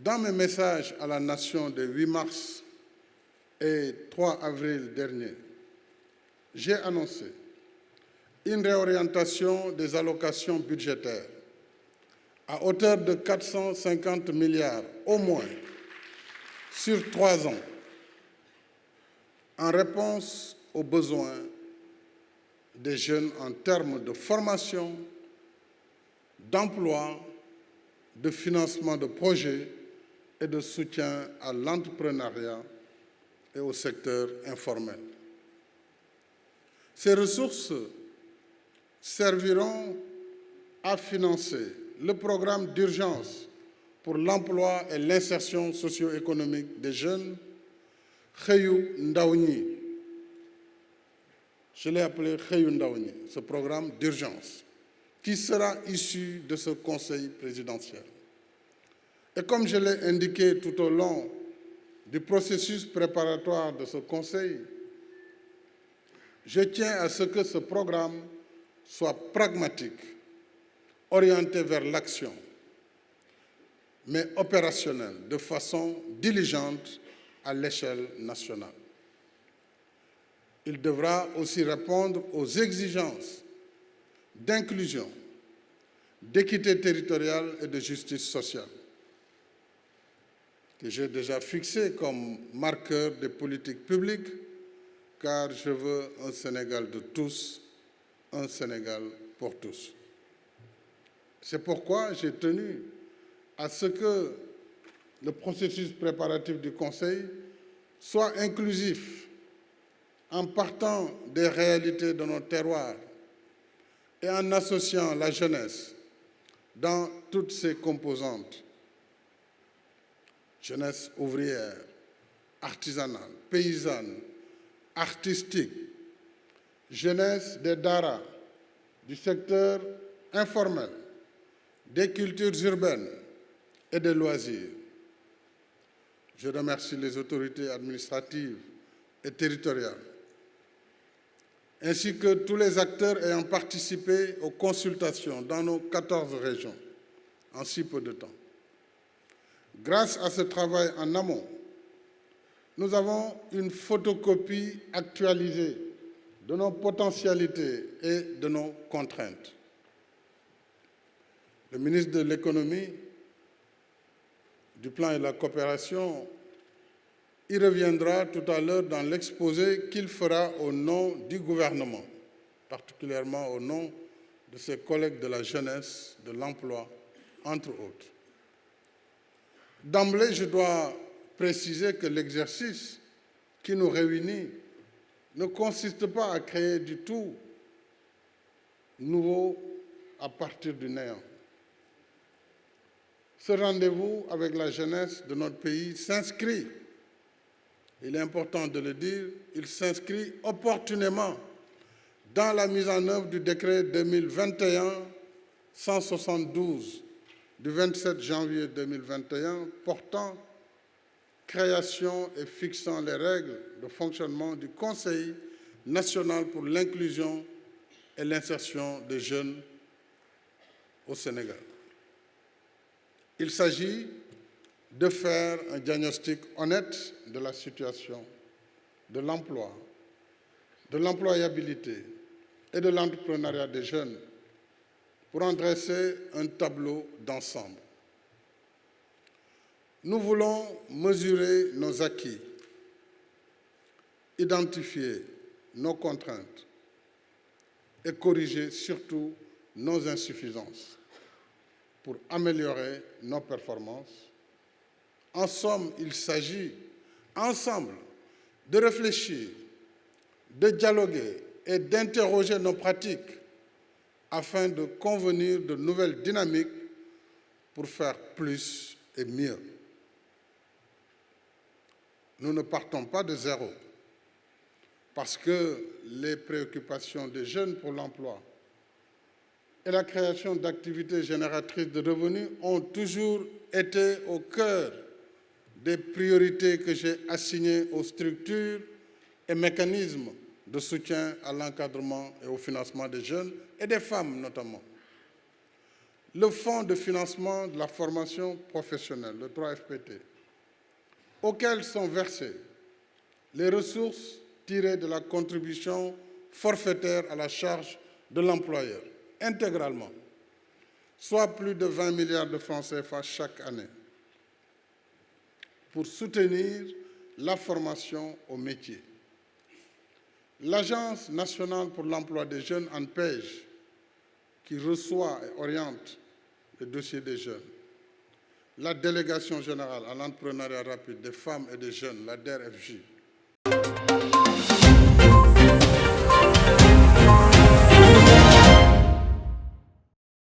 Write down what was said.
Dans mes messages à la nation des 8 mars et 3 avril dernier, j'ai annoncé une réorientation des allocations budgétaires à hauteur de 450 milliards au moins sur 3 ans, en réponse aux besoins des jeunes en termes de formation, d'emploi, de financement de projets et de soutien à l'entrepreneuriat et au secteur informel. Ces ressources serviront à financer le programme d'urgence pour l'emploi et l'insertion socio-économique des jeunes, Xëyu Ndaw Ñi. Je l'ai appelé Xëyu Ndaw Ñi, ce programme d'urgence, qui sera issu de ce Conseil présidentiel. Et comme je l'ai indiqué tout au long du processus préparatoire de ce Conseil, je tiens à ce que ce programme soit pragmatique, orienté vers l'action, mais opérationnel, de façon diligente à l'échelle nationale. Il devra aussi répondre aux exigences d'inclusion, d'équité territoriale et de justice sociale, que j'ai déjà fixées comme marqueur des politiques publiques, car je veux un Sénégal de tous, un Sénégal pour tous. C'est pourquoi j'ai tenu à ce que le processus préparatif du Conseil soit inclusif, en partant des réalités de nos terroirs et en associant la jeunesse dans toutes ses composantes. Jeunesse ouvrière, artisanale, paysanne, artistique, jeunesse des daara, du secteur informel, des cultures urbaines et des loisirs. Je remercie les autorités administratives et territoriales, ainsi que tous les acteurs ayant participé aux consultations dans nos 14 régions en si peu de temps. Grâce à ce travail en amont, nous avons une photocopie actualisée de nos potentialités et de nos contraintes. Le ministre de l'Économie, du Plan et de la Coopération y reviendra tout à l'heure dans l'exposé qu'il fera au nom du gouvernement, particulièrement au nom de ses collègues de la jeunesse, de l'emploi, entre autres. D'emblée, je dois préciser que l'exercice qui nous réunit ne consiste pas à créer du tout nouveau à partir du néant. Ce rendez-vous avec la jeunesse de notre pays s'inscrit, il est important de le dire, il s'inscrit opportunément dans la mise en œuvre du décret 2021-172 du 27 janvier 2021 portant création et fixant les règles de fonctionnement du Conseil national pour l'inclusion et l'insertion des jeunes au Sénégal. Il s'agit de faire un diagnostic honnête de la situation, de l'emploi, de l'employabilité et de l'entrepreneuriat des jeunes pour en dresser un tableau d'ensemble. Nous voulons mesurer nos acquis, identifier nos contraintes et corriger surtout nos insuffisances pour améliorer nos performances. En somme, il s'agit ensemble de réfléchir, de dialoguer et d'interroger nos pratiques afin de convenir de nouvelles dynamiques pour faire plus et mieux. Nous ne partons pas de zéro, parce que les préoccupations des jeunes pour l'emploi et la création d'activités génératrices de revenus ont toujours été au cœur des priorités que j'ai assignées aux structures et mécanismes de soutien à l'encadrement et au financement des jeunes et des femmes notamment. le Fonds de financement de la formation professionnelle, le 3FPT, auquel sont versées les ressources tirées de la contribution forfaitaire à la charge de l'employeur, intégralement, soit plus de 20 milliards de francs CFA chaque année, pour soutenir la formation au métier. L'Agence nationale pour l'emploi des jeunes, ANPEJ, qui reçoit et oriente les dossiers des jeunes. La Délégation générale à l'entrepreneuriat rapide des femmes et des jeunes, la DERFJ.